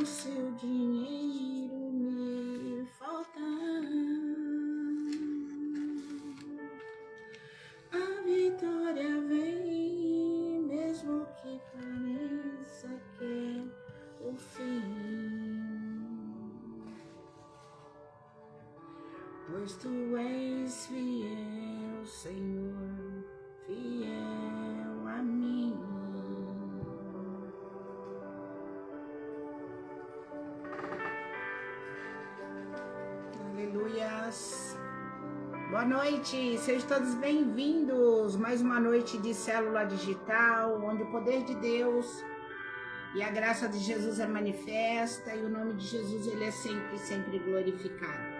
se o dinheiro me faltar, a vitória vem, mesmo que pareça que é o fim. Pois tu és fiel, Senhor, fiel a mim. Aleluias. Boa noite, sejam todos bem-vindos. Mais uma noite de célula digital, onde o poder de Deus e a graça de Jesus é manifesta e o nome de Jesus ele é sempre glorificado.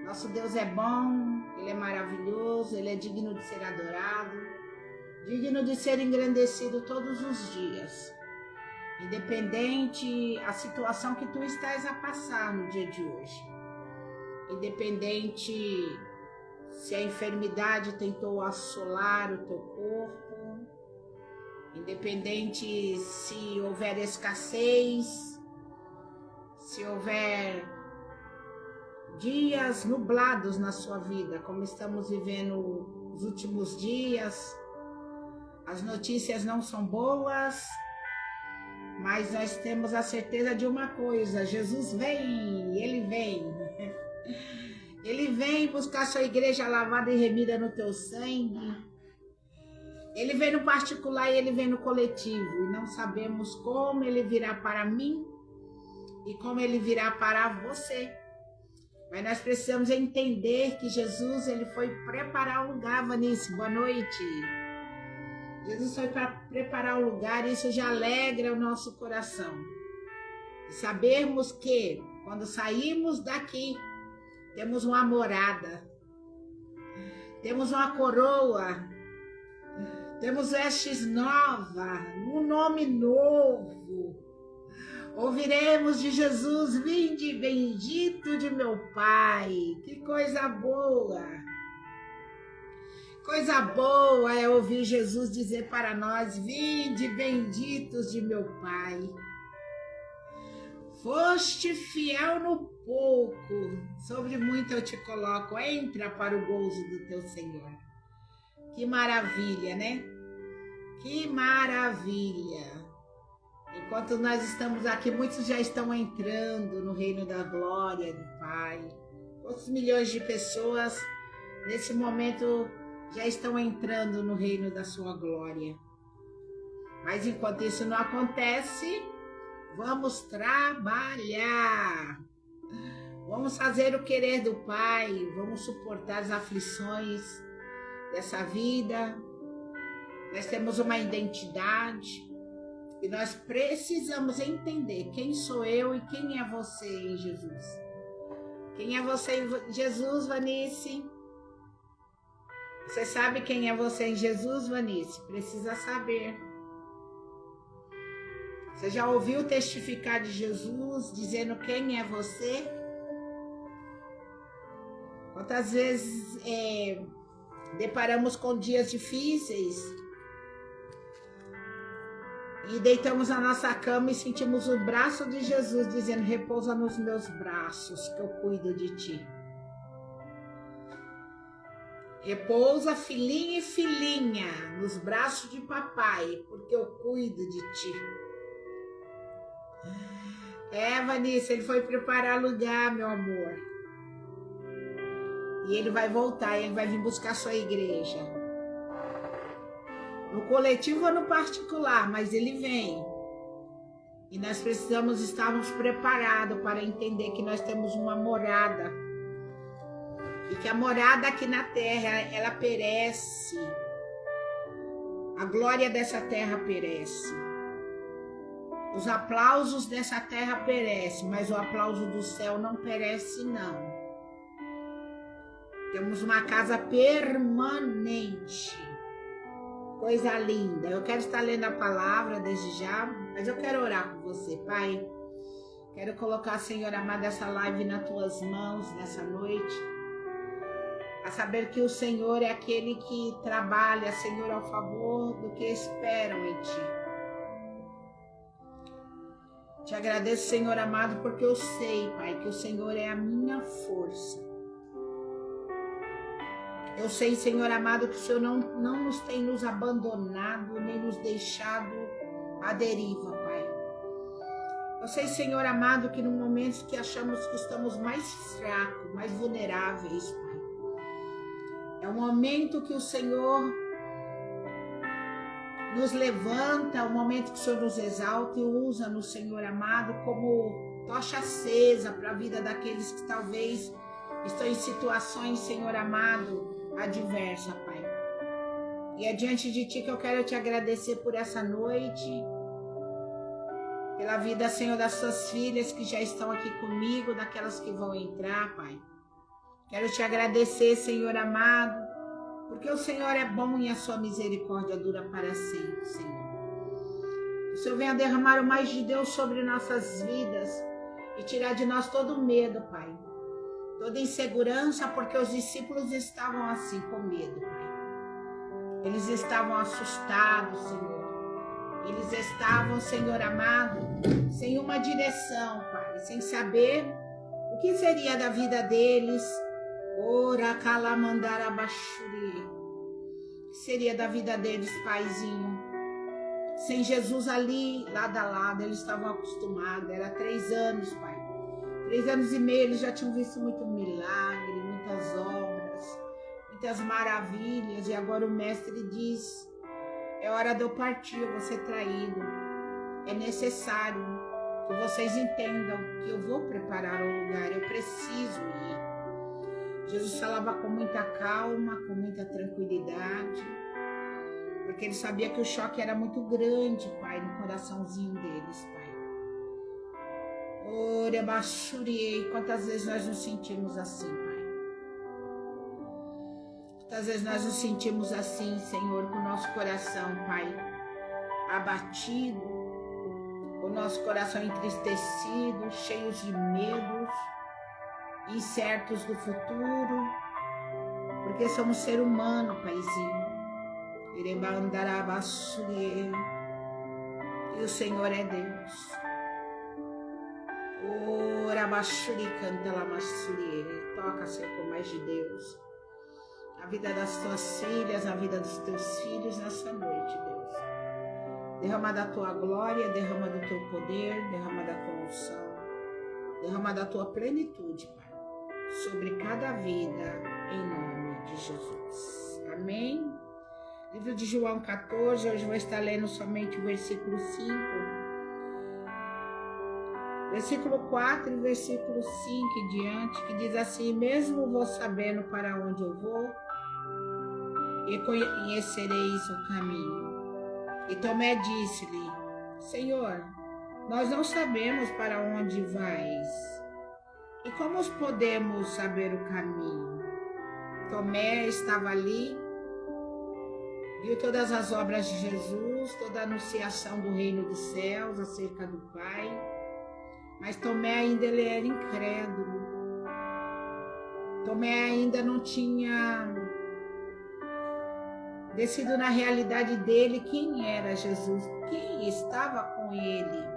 Nosso Deus é bom, Ele é maravilhoso, Ele é digno de ser adorado, digno de ser engrandecido todos os dias. Independente a situação que tu estás a passar no dia de hoje. Independente se a enfermidade tentou assolar o teu corpo. Independente se houver escassez, se houver dias nublados na sua vida, como estamos vivendo os últimos dias. As notícias não são boas, mas nós temos a certeza de uma coisa: Jesus vem, Ele vem. Ele vem buscar sua igreja lavada e remida no teu sangue. Ele vem no particular e Ele vem no coletivo. E não sabemos como Ele virá para mim e como Ele virá para você. Mas nós precisamos entender que Jesus ele foi preparar o lugar, Vanice, boa noite. Jesus foi para preparar o lugar e isso já alegra o nosso coração. E sabermos que quando saímos daqui, temos uma morada, temos uma coroa, temos vestes novas, um nome novo. Ouviremos de Jesus: vinde bendito de meu Pai. Que coisa boa! Coisa boa é ouvir Jesus dizer para nós: vinde benditos de meu Pai. Foste fiel no pouco, sobre muito eu te coloco, entra para o gozo do teu Senhor. Que maravilha, né? Que maravilha! Enquanto nós estamos aqui, muitos já estão entrando no reino da glória do Pai. Quantos milhões de pessoas, nesse momento, já estão entrando no reino da sua glória. Mas enquanto isso não acontece, vamos trabalhar. Vamos fazer o querer do Pai. Vamos suportar as aflições dessa vida. Nós temos uma identidade. E nós precisamos entender quem sou eu e quem é você em Jesus. Quem é você em Jesus, Vanice? Você sabe quem é você em Jesus, Vanice? Precisa saber. Você já ouviu testificar de Jesus, dizendo quem é você? Quantas vezes deparamos com dias difíceis e deitamos na nossa cama e sentimos o braço de Jesus dizendo: repousa nos meus braços que eu cuido de ti. Repousa, filhinha e filhinha, nos braços de papai, porque eu cuido de ti. Vanessa, ele foi preparar lugar, meu amor. E ele vai voltar, ele vai vir buscar a sua igreja. No coletivo ou no particular, mas ele vem. E nós precisamos estarmos preparados para entender que nós temos uma morada. E que a morada aqui na terra, ela perece. A glória dessa terra perece. Os aplausos dessa terra perecem, mas o aplauso do céu não perece, não. Temos uma casa permanente. Coisa linda. Eu quero estar lendo a palavra desde já, mas eu quero orar com você, Pai. Quero colocar, Senhor amado, essa live nas tuas mãos nessa noite. A saber que o Senhor é aquele que trabalha, Senhor, ao favor do que esperam em Ti. Te agradeço, Senhor amado, porque eu sei, Pai, que o Senhor é a minha força. Eu sei, Senhor amado, que o Senhor não nos tem nos abandonado, nem nos deixado à deriva, Pai. Eu sei, Senhor amado, que no momento que achamos que estamos mais fracos, mais vulneráveis, Pai, é o momento que o Senhor nos levanta, é o momento que o Senhor nos exalta e usa no Senhor amado como tocha acesa para a vida daqueles que talvez estão em situações, Senhor amado, adversa, Pai. E é diante de Ti que eu quero te agradecer por essa noite, pela vida, Senhor, das Suas filhas que já estão aqui comigo, daquelas que vão entrar, Pai. Quero te agradecer, Senhor amado, porque o Senhor é bom e a Sua misericórdia dura para sempre, Senhor. Que o Senhor venha derramar o mais de Deus sobre nossas vidas e tirar de nós todo o medo, Pai. Toda insegurança, porque os discípulos estavam assim, com medo, Pai. Eles estavam assustados, Senhor. Eles estavam, Senhor amado, sem uma direção, Pai, sem saber o que seria da vida deles. Ora calamandarabachuri. O que seria da vida deles, Paizinho? Sem Jesus ali, lado a lado, eles estavam acostumados. Era 3 anos, Pai. 3 anos e meio, eles já tinham visto muito milagre, muitas obras, muitas maravilhas. E agora o Mestre diz: é hora de eu partir, eu vou ser traído. É necessário que vocês entendam que eu vou preparar um lugar, eu preciso ir. Jesus falava com muita calma, com muita tranquilidade, porque ele sabia que o choque era muito grande, Pai, no coraçãozinho deles, Pai. Ore baixuriei, quantas vezes nós nos sentimos assim, Pai? Quantas vezes nós nos sentimos assim, Senhor, com o nosso coração, Pai, abatido, o nosso coração entristecido, cheios de medos, incertos do futuro, porque somos ser humano, Paizinho. E o Senhor é Deus. Ora baixuri canta lá maçuri, toca, Senhor, com mais de Deus. A vida das tuas filhas, a vida dos teus filhos nessa noite, Deus. Derrama da tua glória, derrama do teu poder, derrama da tua unção, derrama da tua plenitude, Pai, sobre cada vida, em nome de Jesus. Amém? Livro de João 14, hoje vou estar lendo somente o versículo 5. Versículo 4 e versículo 5 em diante, que diz assim: mesmo vou sabendo para onde eu vou, e conhecereis o caminho. E Tomé disse-lhe: Senhor, nós não sabemos para onde vais, e como podemos saber o caminho? Tomé estava ali, viu todas as obras de Jesus, toda a anunciação do reino dos céus acerca do Pai, mas Tomé ainda ele era incrédulo. Tomé ainda não tinha descido na realidade dele quem era Jesus, quem estava com ele.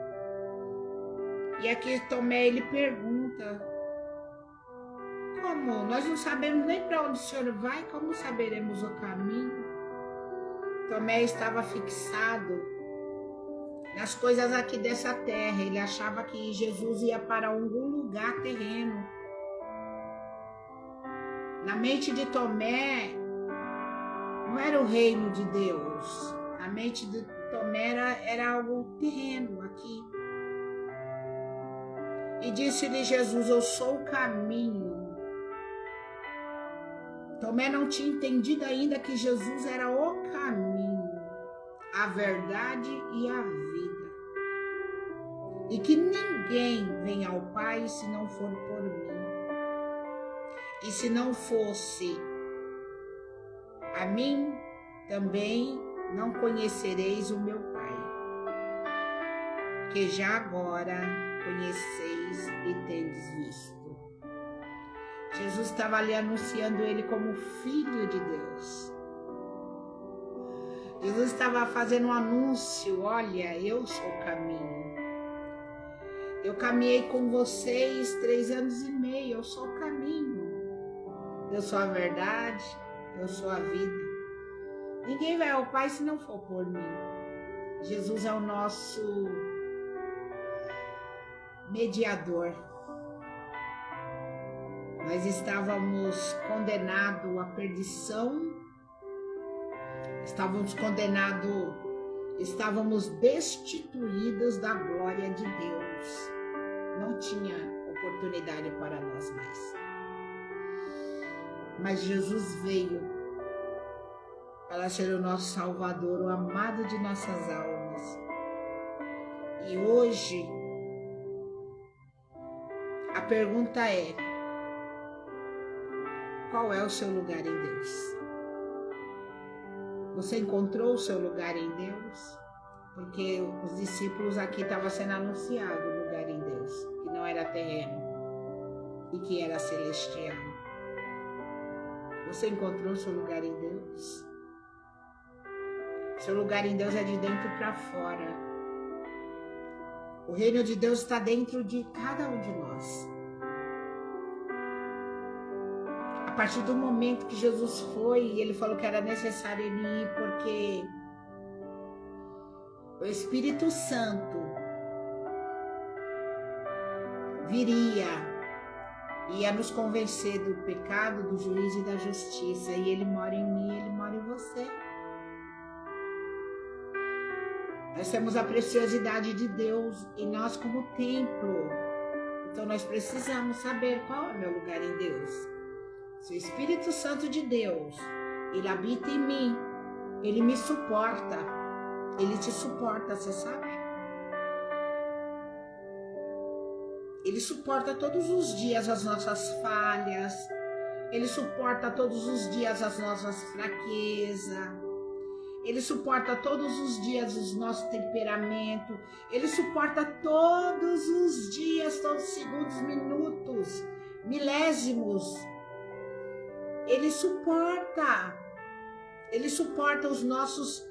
E aqui Tomé ele pergunta: como? Nós não sabemos nem para onde o Senhor vai, como saberemos o caminho? Tomé estava fixado nas coisas aqui dessa terra. Ele achava que Jesus ia para algum lugar terreno. Na mente de Tomé não era o reino de Deus. A mente de Tomé era algo terreno aqui. E disse-lhe Jesus: eu sou o caminho. Tomé não tinha entendido ainda que Jesus era o caminho, a verdade e a vida. E que ninguém vem ao Pai se não for por mim. E se não fosse a mim, também não conhecereis o meu Pai, que já agora conheceis e tendes visto. Jesus estava ali anunciando ele como filho de Deus. Jesus estava fazendo um anúncio: olha, eu sou o caminho. Eu caminhei com vocês 3 anos e meio, eu sou o caminho. Eu sou a verdade, eu sou a vida. Ninguém vai ao Pai se não for por mim. Jesus é o nosso mediador. Nós estávamos condenados à perdição, estávamos destituídos da glória de Deus. Não tinha oportunidade para nós mais. Mas Jesus veio para ser o nosso Salvador, o amado de nossas almas. E hoje, a pergunta é: qual é o seu lugar em Deus? Você encontrou o seu lugar em Deus? Porque os discípulos aqui estavam sendo anunciado o lugar em Deus, que não era terreno e que era celestial. Você encontrou o seu lugar em Deus? Seu lugar em Deus é de dentro para fora. O reino de Deus está dentro de cada um de nós. A partir do momento que Jesus foi, ele falou que era necessário ele ir, porque o Espírito Santo ia nos convencer do pecado, do juízo e da justiça. E ele mora em mim, ele mora em você. Nós temos a preciosidade de Deus em nós como templo. Então nós precisamos saber qual é o meu lugar em Deus. Se o Espírito Santo de Deus, ele habita em mim, ele me suporta, ele te suporta, você sabe? Ele suporta todos os dias as nossas falhas, ele suporta todos os dias as nossas fraquezas, ele suporta todos os dias os nossos temperamentos, ele suporta todos os dias, todos os segundos, minutos, milésimos. Ele suporta os nossos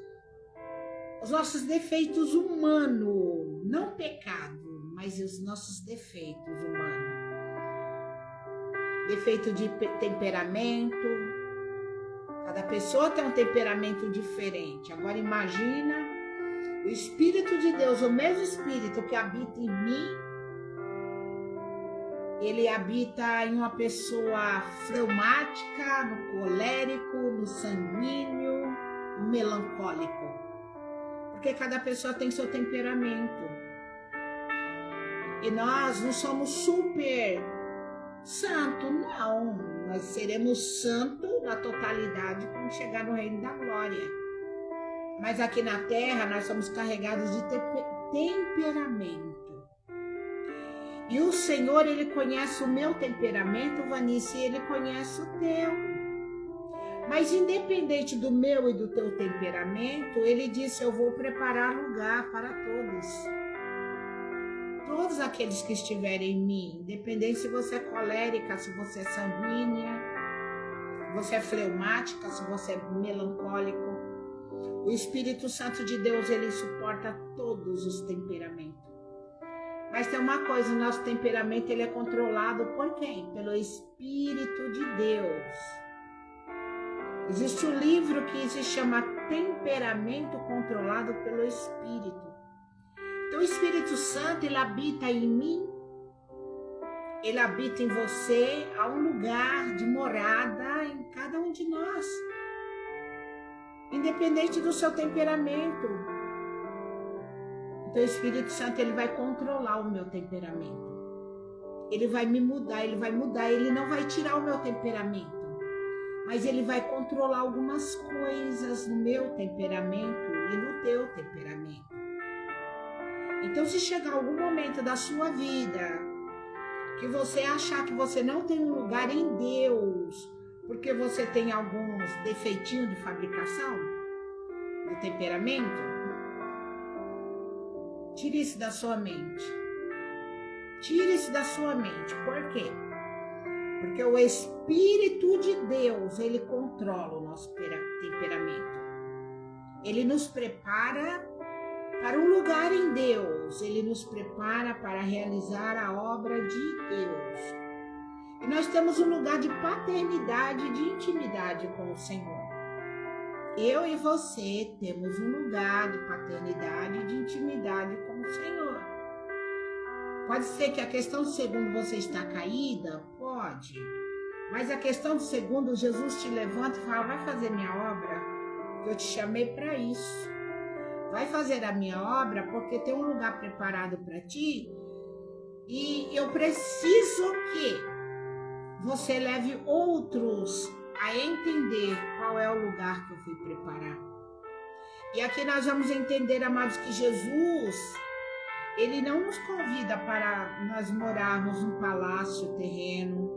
defeitos humanos, não pecado, mas os nossos defeitos humanos. Defeito de temperamento. Cada pessoa tem um temperamento diferente. Agora imagina o Espírito de Deus, o mesmo Espírito que habita em mim, ele habita em uma pessoa fleumática, no colérico, no sanguíneo, no melancólico. Porque cada pessoa tem seu temperamento. E nós não somos super santos, não. Nós seremos santos na totalidade quando chegar no reino da glória. Mas aqui na terra nós somos carregados de temperamento. E o Senhor, ele conhece o meu temperamento, Vanice, e ele conhece o teu. Mas independente do meu e do teu temperamento, ele disse: eu vou preparar lugar para todos. Todos aqueles que estiverem em mim, independente se você é colérica, se você é sanguínea, se você é fleumática, se você é melancólico. O Espírito Santo de Deus, ele suporta todos os temperamentos. Mas tem uma coisa, o nosso temperamento ele é controlado por quem? Pelo Espírito de Deus. Existe um livro que se chama Temperamento Controlado pelo Espírito. Então o Espírito Santo, ele habita em mim, ele habita em você, há um lugar de morada em cada um de nós. Independente do seu temperamento. Então o Espírito Santo, ele vai controlar o meu temperamento. Ele vai me mudar, ele não vai tirar o meu temperamento. Mas ele vai controlar algumas coisas no meu temperamento e no teu temperamento. Então se chegar algum momento da sua vida que você achar que você não tem um lugar em Deus, porque você tem alguns defeitinhos de fabricação no temperamento, tire isso da sua mente. Tire isso da sua mente. Por quê? Porque o Espírito de Deus, ele controla o nosso temperamento. Ele nos prepara para um lugar em Deus. Ele Ele nos prepara para realizar a obra de Deus. E nós temos um lugar de paternidade, de intimidade com o Senhor. Eu e você temos um lugar de paternidade e de intimidade com o Senhor. Pode ser que a questão do segundo você está caída? Pode. Mas a questão do segundo, Jesus te levanta e fala, vai fazer minha obra, que eu te chamei para isso. Vai fazer a minha obra porque tem um lugar preparado para ti e eu preciso que você leve outros a entender qual é o lugar que eu fui preparar. E aqui nós vamos entender, amados, que Jesus, ele não nos convida para nós morarmos num palácio terreno.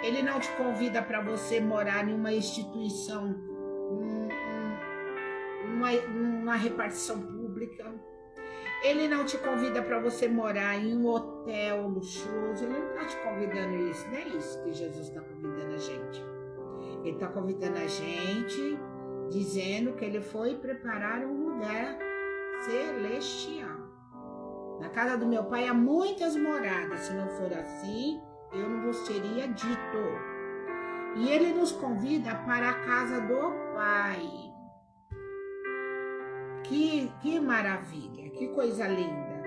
Ele não te convida para você morar em uma instituição, numa repartição pública. Ele não te convida para você morar em um hotel luxuoso. Ele não está te convidando isso. Não é isso que Jesus está convidando a gente. Ele está convidando a gente, dizendo que ele foi preparar um lugar celestial. Na casa do meu pai há muitas moradas. Se não for assim, eu não vos teria dito. E ele nos convida para a casa do Pai. Que maravilha, que coisa linda.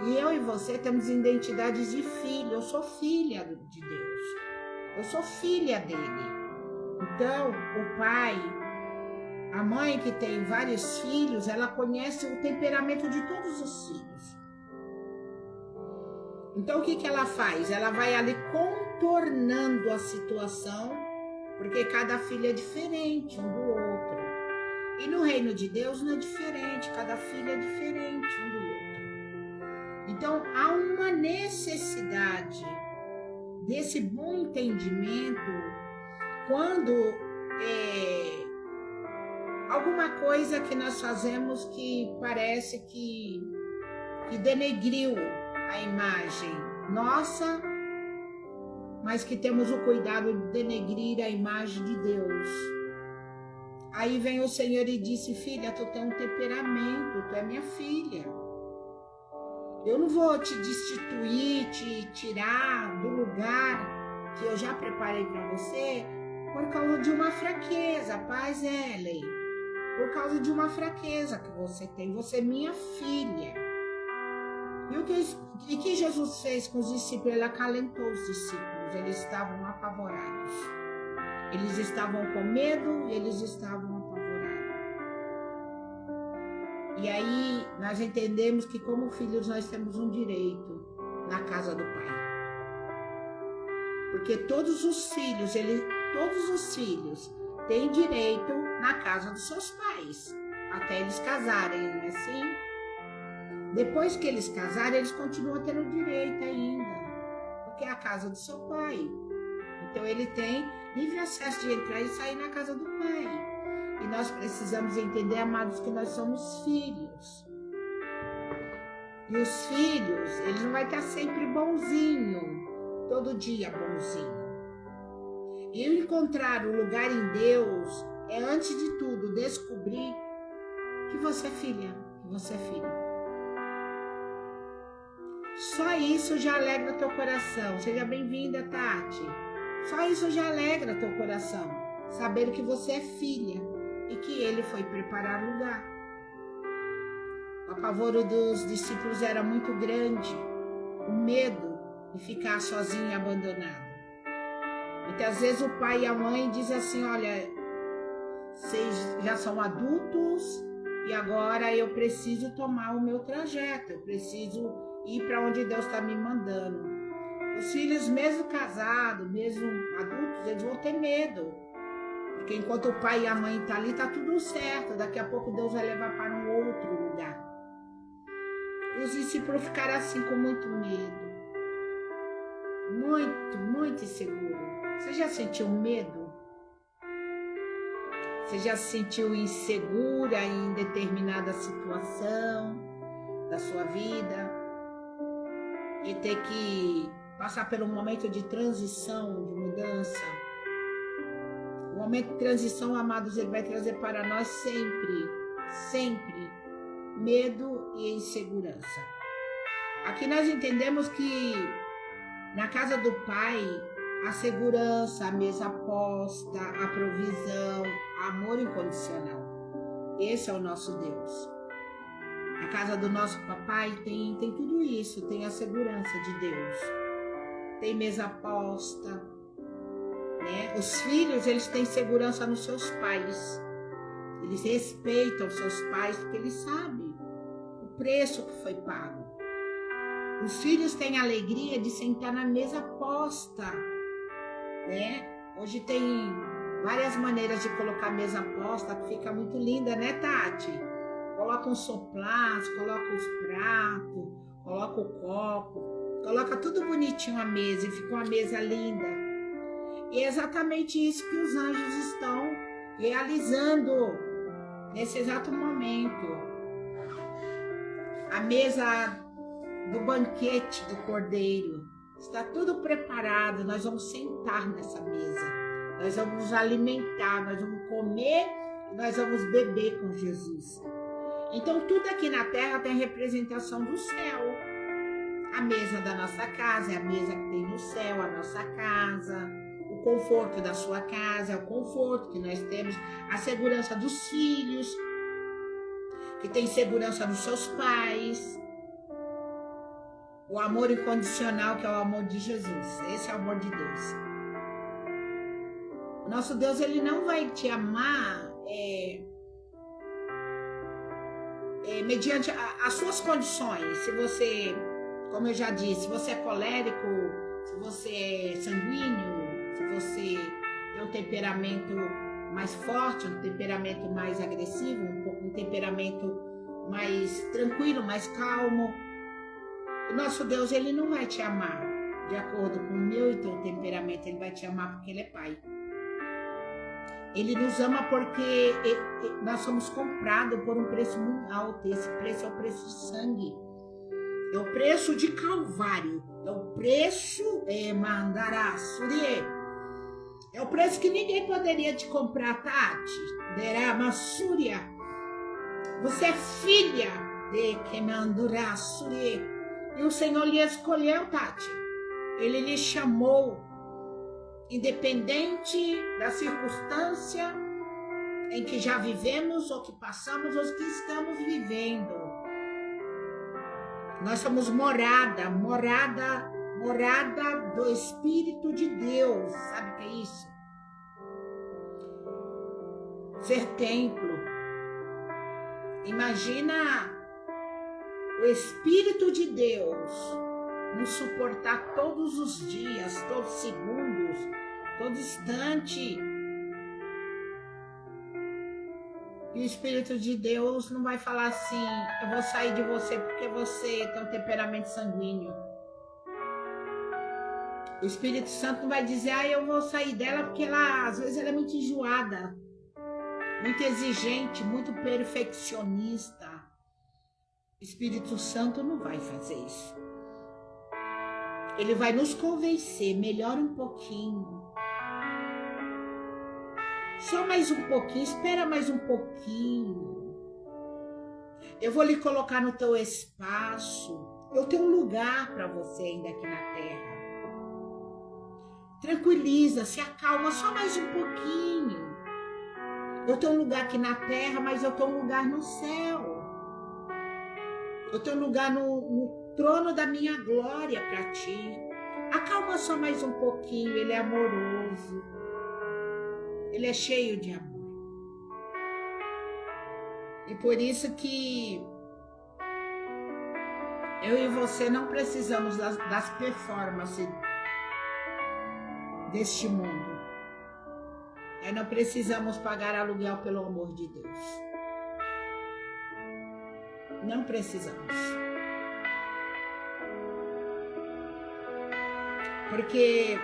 E eu e você temos identidades de filho. Eu sou filha de Deus. Eu sou filha dele. Então, o pai, a mãe que tem vários filhos, ela conhece o temperamento de todos os filhos. Então, o que ela faz? Ela vai ali contornando a situação, porque cada filho é diferente um do outro. E no reino de Deus não é diferente, cada filho é diferente um do outro. Então, há uma necessidade desse bom entendimento quando alguma coisa que nós fazemos que parece que denegriu a imagem nossa, mas que temos o cuidado de denegrir a imagem de Deus. Aí vem o Senhor e disse, filha, tu tem um temperamento, tu é minha filha. Eu não vou te destituir, te tirar do lugar que eu já preparei para você por causa de uma fraqueza, paz, Ellen. Por causa de uma fraqueza que você tem, você é minha filha. E o que Jesus fez com os discípulos? Ele acalentou os discípulos, eles estavam apavorados. Eles estavam com medo, eles estavam apavorados. E aí nós entendemos que como filhos nós temos um direito na casa do Pai. Porque todos os filhos têm direito na casa dos seus pais, até eles casarem, não é assim? Depois que eles casarem, eles continuam tendo direito ainda, porque é a casa do seu pai. Então ele tem livre acesso de entrar e sair na casa do pai. E nós precisamos entender, amados, que nós somos filhos. E os filhos, eles não vão estar sempre bonzinho, todo dia bonzinho. E encontrar o lugar em Deus é, antes de tudo, descobrir que você é filha, que você é filho. Só isso já alegra teu coração. Seja bem-vinda, Tati. Só isso já alegra teu coração. Saber que você é filha e que ele foi preparar lugar. O apavoro dos discípulos era muito grande. O medo de ficar sozinho e abandonado. Muitas vezes o pai e a mãe dizem assim, olha, vocês já são adultos e agora eu preciso tomar o meu trajeto. Eu preciso ir para onde Deus está me mandando. Os filhos, mesmo casados, mesmo adultos, eles vão ter medo. Porque enquanto o pai e a mãe estão ali, está tudo certo. Daqui a pouco Deus vai levar para um outro lugar. E os discípulos ficaram assim com muito medo. Muito, muito inseguro. Você já sentiu medo? Você já se sentiu insegura em determinada situação da sua vida? E ter que passar por um momento de transição, de mudança? O momento de transição, amados, ele vai trazer para nós sempre, sempre medo e insegurança. Aqui nós entendemos que na casa do Pai, a segurança, a mesa posta, a provisão, amor incondicional. Esse é o nosso Deus. A casa do nosso papai tem tudo isso, tem a segurança de Deus. Tem mesa posta, né? Os filhos, eles têm segurança nos seus pais. Eles respeitam os seus pais porque eles sabem o preço que foi pago. Os filhos têm a alegria de sentar na mesa posta, né? Hoje tem várias maneiras de colocar mesa posta que fica muito linda, né, Tati? Coloca um soplás, coloca os pratos, coloca o copo, coloca tudo bonitinho a mesa e fica uma mesa linda. E é exatamente isso que os anjos estão realizando nesse exato momento. A mesa do banquete do Cordeiro está tudo preparado. Nós vamos sentar nessa mesa, nós vamos nos alimentar, nós vamos comer e nós vamos beber com Jesus. Então tudo aqui na terra tem representação do céu. A mesa da nossa casa é a mesa que tem no céu, a nossa casa. O conforto da sua casa é o conforto que nós temos. A segurança dos filhos, que tem segurança dos seus pais. O amor incondicional, que é o amor de Jesus. Esse é o amor de Deus. O nosso Deus, ele não vai te amar mediante as suas condições. Se você, como eu já disse, se você é colérico, se você é sanguíneo, se você tem um temperamento mais forte, um temperamento mais agressivo, um temperamento mais tranquilo, mais calmo. O nosso Deus, ele não vai te amar de acordo com o meu e teu temperamento, ele vai te amar porque ele é Pai. Ele nos ama porque nós somos comprados por um preço muito alto. Esse preço é o preço de sangue. É o preço de Calvário. É o preço é o preço que ninguém poderia te comprar, Tati. Deramassúria. Você é filha de Kemandurassurie. E o Senhor lhe escolheu, Tati. Ele lhe chamou. Independente da circunstância em que já vivemos, ou que passamos, ou que estamos vivendo. Nós somos morada do Espírito de Deus. Sabe o que é isso? Ser templo. Imagina o Espírito de Deus nos suportar todos os dias, todos os segundos, todo instante. E o Espírito de Deus não vai falar assim: eu vou sair de você porque você tem um temperamento sanguíneo. O Espírito Santo não vai dizer: eu vou sair dela porque ela, às vezes, ela é muito enjoada, muito exigente, muito perfeccionista. O Espírito Santo não vai fazer isso. Ele vai nos convencer, melhora um pouquinho. Só mais um pouquinho, espera mais um pouquinho. Eu vou lhe colocar no teu espaço. Eu tenho um lugar para você ainda aqui na terra. Tranquiliza, se acalma, só mais um pouquinho. Eu tenho um lugar aqui na terra, mas eu tenho um lugar no céu. Eu tenho um lugar no trono da minha glória para ti. Acalma só mais um pouquinho, ele é amoroso. Ele é cheio de amor. E por isso que eu e você não precisamos das performances deste mundo. Nós não precisamos pagar aluguel pelo amor de Deus. Não precisamos. Porque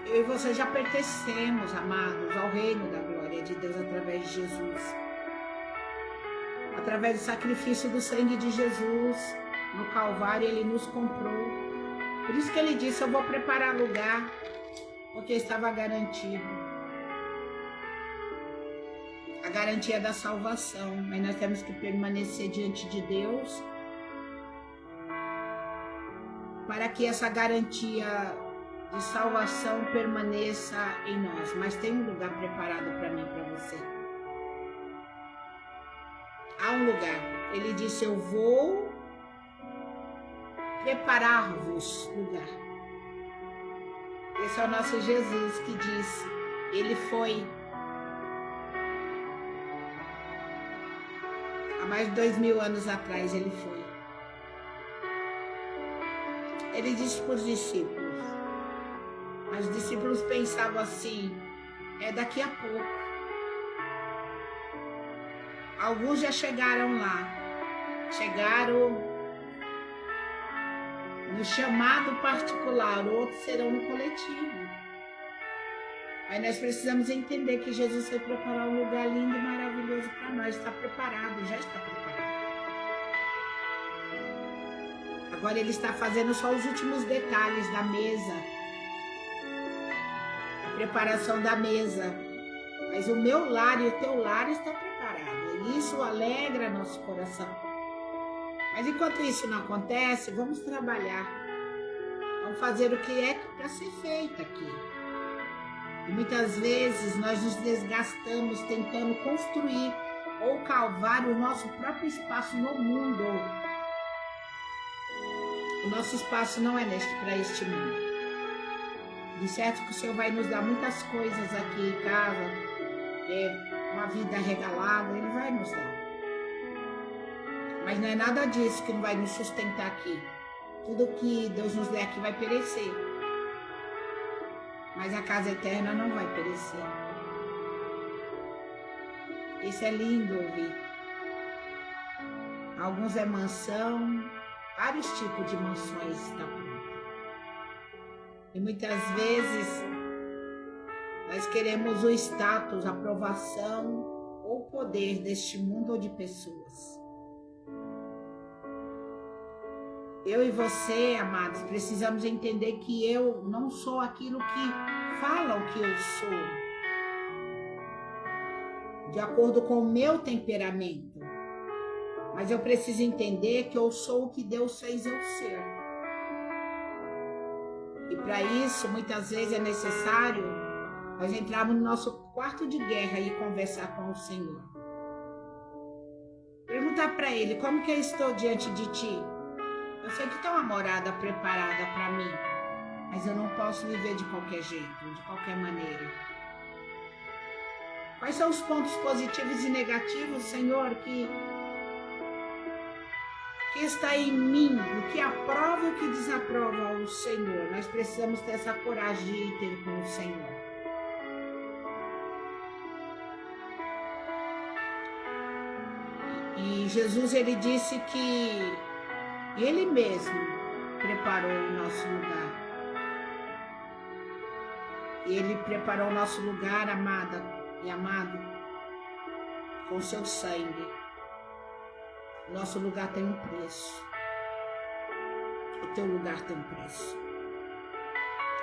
eu e você já pertencemos, amados, ao reino da glória de Deus através de Jesus. Através do sacrifício do sangue de Jesus no Calvário, ele nos comprou. Por isso que ele disse: eu vou preparar lugar, porque estava garantido. A garantia da salvação, mas nós temos que permanecer diante de Deus para que essa garantia de salvação permaneça em nós. Mas tem um lugar preparado para mim e para você. Há um lugar. Ele disse: eu vou preparar-vos lugar. Esse é o nosso Jesus que disse. Ele foi há mais de 2000 anos atrás. Ele foi. Ele disse para os discípulos. Mas os discípulos pensavam assim: é daqui a pouco. Alguns já chegaram lá. Chegaram no chamado particular, outros serão no coletivo. Aí nós precisamos entender que Jesus foi preparar um lugar lindo e maravilhoso para nós. Está preparado, já está preparado. Agora ele está fazendo só os últimos detalhes da mesa. A preparação da mesa. Mas o meu lar e o teu lar está preparado. E isso alegra nosso coração. Mas enquanto isso não acontece, vamos trabalhar. Vamos fazer o que é para ser feito aqui. E muitas vezes nós nos desgastamos tentando construir ou cavar o nosso próprio espaço no mundo. O nosso espaço não é para este mundo. De certo que o Senhor vai nos dar muitas coisas aqui em casa, uma vida regalada, Ele vai nos dar. Mas não é nada disso que não vai nos sustentar aqui. Tudo que Deus nos der aqui vai perecer. Mas a casa eterna não vai perecer. Isso é lindo ouvir. Alguns é mansão, vários tipos de mansões estão prontas. E muitas vezes nós queremos o status, a aprovação ou poder deste mundo ou de pessoas. Eu e você, amados, precisamos entender que eu não sou aquilo que falam que eu sou, de acordo com o meu temperamento. Mas eu preciso entender que eu sou o que Deus fez eu ser. E para isso, muitas vezes é necessário nós entrarmos no nosso quarto de guerra e conversar com o Senhor. Perguntar para Ele: como que eu estou diante de Ti? Eu sei que tem uma morada preparada para mim, mas eu não posso viver de qualquer jeito, de qualquer maneira. Quais são os pontos positivos e negativos, Senhor, que está em mim, o que aprova e o que desaprova o Senhor? Nós precisamos ter essa coragem de ter com o Senhor. E Jesus, ele disse que Ele mesmo preparou o nosso lugar. E Ele preparou o nosso lugar, amada e amado, com o seu sangue. O nosso lugar tem um preço. O teu lugar tem um preço.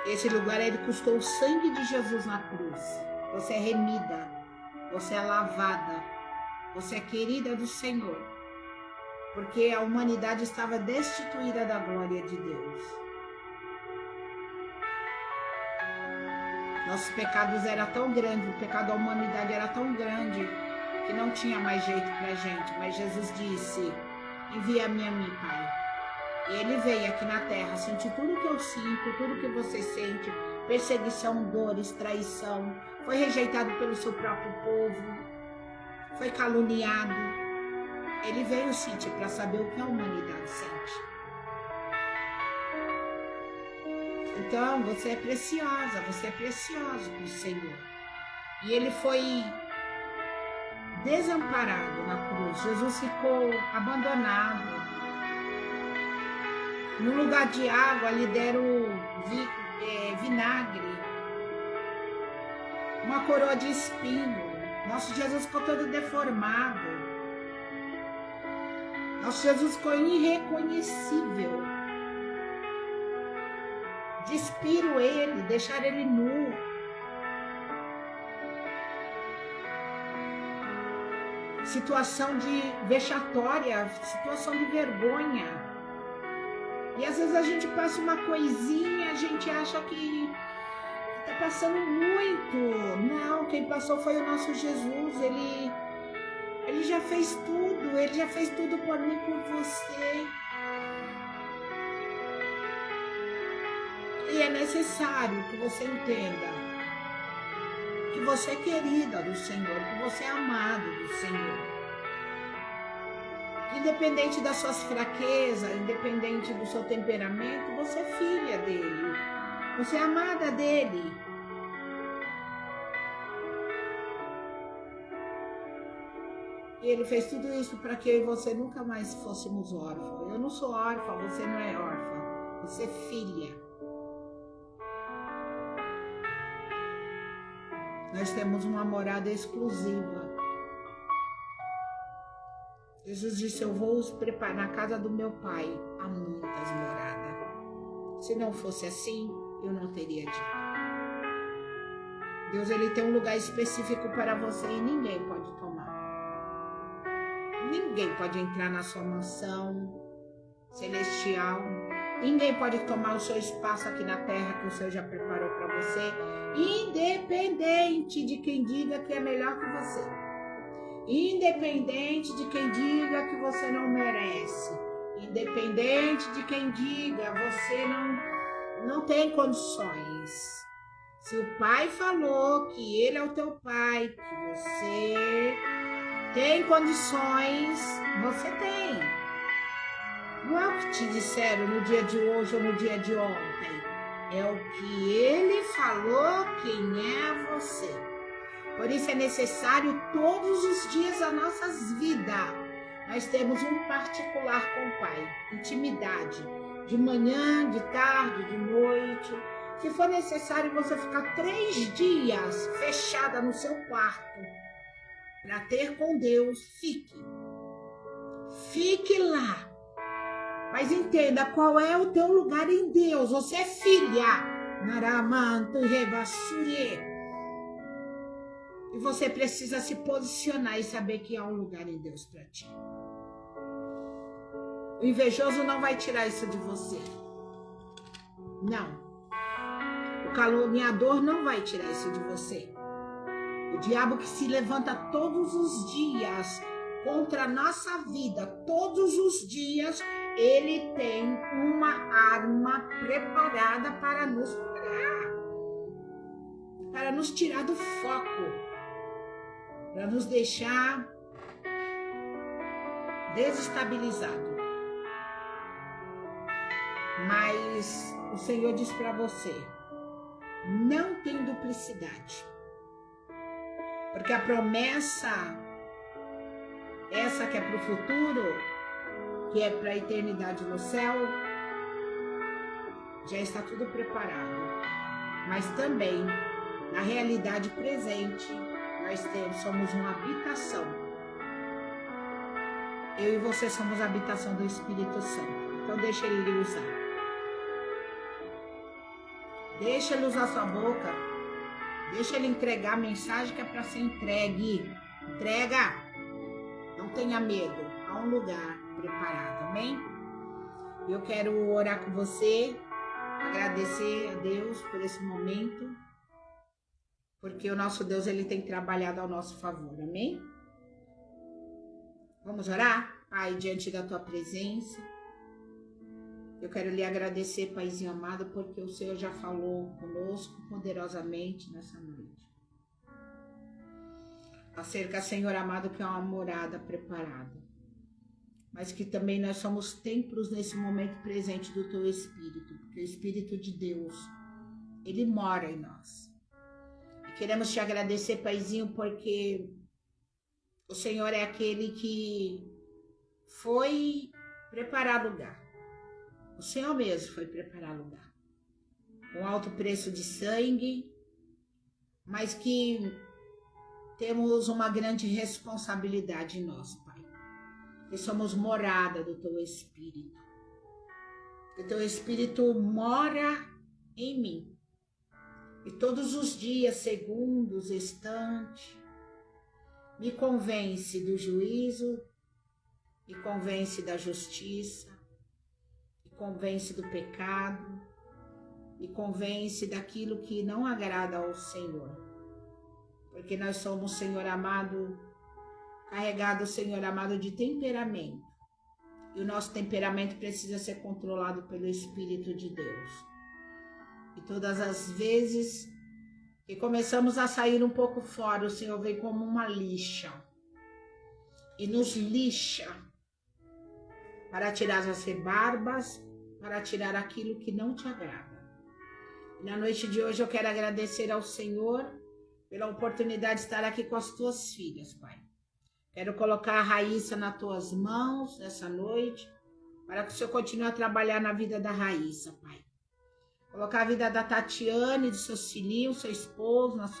Esse lugar, ele custou o sangue de Jesus na cruz. Você é remida. Você é lavada. Você é querida do Senhor. Porque a humanidade estava destituída da glória de Deus. Nossos pecados eram tão grandes, o pecado da humanidade era tão grande, que não tinha mais jeito pra gente. Mas Jesus disse: envia-me a mim, Pai. E Ele veio aqui na terra, sentiu tudo que eu sinto, tudo que você sente, perseguição, dores, traição, foi rejeitado pelo seu próprio povo, foi caluniado. Ele veio sentir para saber o que a humanidade sente. Então, você é preciosa, você é precioso para o Senhor. E ele foi desamparado na cruz. Jesus ficou abandonado. No lugar de água, lhe deram vinagre, uma coroa de espinho. Nosso Jesus ficou todo deformado. Nosso Jesus ficou irreconhecível. Despiram ele, deixaram ele nu. Situação de vexatória, situação de vergonha. E às vezes a gente passa uma coisinha, a gente acha que tá passando muito. Não, quem passou foi o nosso Jesus. Ele já fez tudo. Ele já fez tudo por mim, por você. E é necessário que você entenda que você é querida do Senhor, que você é amado do Senhor. Independente das suas fraquezas, independente do seu temperamento, você é filha dele. Você é amada dele. E ele fez tudo isso para que eu e você nunca mais fôssemos órfãos. Eu não sou órfã, você não é órfã. Você é filha. Nós temos uma morada exclusiva. Jesus disse, eu vou os preparar na casa do meu pai. Há muitas moradas. Se não fosse assim, eu não teria dito. Deus, ele tem um lugar específico para você e ninguém pode tomar. Ninguém pode entrar na sua mansão celestial. Ninguém pode tomar o seu espaço aqui na terra que o Senhor já preparou para você. Independente de quem diga que é melhor que você. Independente de quem diga que você não merece. Independente de quem diga você não tem condições. Se o pai falou que ele é o teu pai, que você tem condições, você tem. Não é o que te disseram no dia de hoje ou no dia de ontem. É o que ele falou quem é você. Por isso é necessário todos os dias das nossas vidas. Nós temos um particular com o Pai, intimidade, de manhã, de tarde, de noite. Se for necessário você ficar 3 dias fechada no seu quarto para ter com Deus, fique. Fique lá. Mas entenda qual é o teu lugar em Deus. Você é filha. Naramanto Rebassuri. E você precisa se posicionar e saber que há um lugar em Deus para ti. O invejoso não vai tirar isso de você. Não. O caluniador não vai tirar isso de você. O diabo que se levanta todos os dias contra a nossa vida, todos os dias, ele tem uma arma preparada para nos parar, para nos tirar do foco, para nos deixar desestabilizado. Mas o Senhor diz para você, não tem duplicidade. Porque a promessa, essa que é para o futuro, que é para a eternidade no céu, já está tudo preparado. Mas também, na realidade presente, nós somos uma habitação. Eu e você somos a habitação do Espírito Santo. Então deixa ele lhe usar. Deixa ele usar sua boca. Deixa ele entregar a mensagem que é para ser entregue. Entrega. Não tenha medo. Há um lugar preparado. Amém? Eu quero orar com você. Agradecer a Deus por esse momento. Porque o nosso Deus, ele tem trabalhado ao nosso favor. Amém? Vamos orar? Pai, diante da tua presença. Eu quero lhe agradecer, Paizinho amado, porque o Senhor já falou conosco poderosamente nessa noite. Acerca, Senhor amado, que é uma morada preparada. Mas que também nós somos templos nesse momento presente do teu Espírito. Porque o Espírito de Deus, ele mora em nós. E queremos te agradecer, Paizinho, porque o Senhor é aquele que foi preparar lugar. O Senhor mesmo foi preparar lugar. Com alto preço de sangue, mas que temos uma grande responsabilidade em nós, Pai. Que somos morada do Teu Espírito. Que o Teu Espírito mora em mim. E todos os dias, segundos, instantes, me convence do juízo, me convence da justiça, convence do pecado, me convence daquilo que não agrada ao Senhor. Porque nós somos, Senhor amado, carregados, Senhor amado, de temperamento. E o nosso temperamento precisa ser controlado pelo Espírito de Deus. E todas as vezes que começamos a sair um pouco fora, o Senhor vem como uma lixa. E nos lixa para tirar as rebarbas, para tirar aquilo que não te agrada. E na noite de hoje eu quero agradecer ao Senhor pela oportunidade de estar aqui com as tuas filhas, Pai. Quero colocar a Raíssa nas tuas mãos nessa noite, para que o Senhor continue a trabalhar na vida da Raíssa, Pai. Colocar a vida da Tatiane, de seus filhinhos, seu esposo nas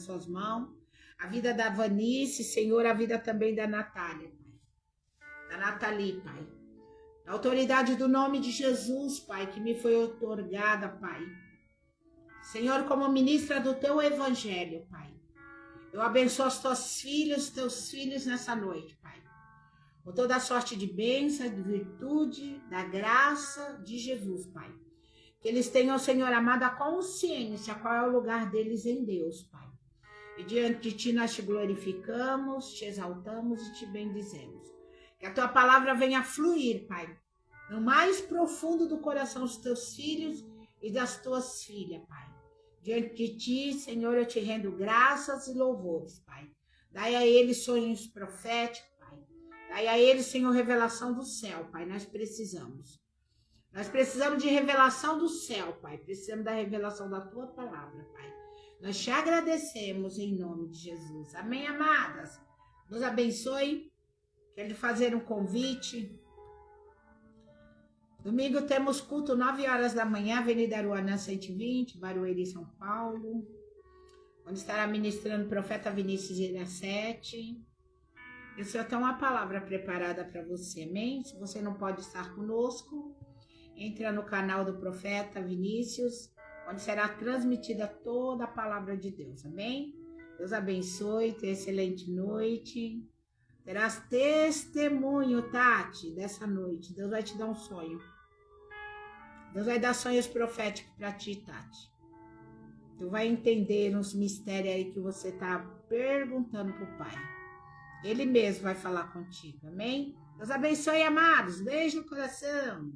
suas mãos. A vida da Vanice, Senhor, a vida também da Natália, Pai. Da Nathalie, Pai. A autoridade do nome de Jesus, Pai, que me foi otorgada, Pai. Senhor, como ministra do teu evangelho, Pai. Eu abençoo as tuas filhas, os teus filhos nessa noite, Pai. Com toda a sorte de bênção, de virtude, da graça de Jesus, Pai. Que eles tenham, Senhor amado, a consciência qual é o lugar deles em Deus, Pai. E diante de Ti nós te glorificamos, te exaltamos e te bendizemos. Que a Tua palavra venha fluir, Pai, no mais profundo do coração dos Teus filhos e das Tuas filhas, Pai. Diante de Ti, Senhor, eu te rendo graças e louvores, Pai. Dai a eles sonhos proféticos, Pai. Dai a eles, Senhor, revelação do céu, Pai. Nós precisamos. Nós precisamos de revelação do céu, Pai. Precisamos da revelação da Tua palavra, Pai. Nós te agradecemos em nome de Jesus. Amém, amadas? Nos abençoe. Quero lhe fazer um convite. Domingo temos culto 9 horas da manhã, Avenida Aruanã 120, Barueri, São Paulo. Onde estará ministrando o profeta Vinícius Iracete. E o Senhor tem uma palavra preparada para você, amém? Se você não pode estar conosco, entra no canal do profeta Vinícius, onde será transmitida toda a palavra de Deus, amém? Deus abençoe, tenha excelente noite. Terás testemunho, Tati, dessa noite. Deus vai te dar um sonho. Deus vai dar sonhos proféticos para ti, Tati. Tu vai entender uns mistérios aí que você tá perguntando pro Pai. Ele mesmo vai falar contigo, amém? Deus abençoe, amados. Beijo no coração.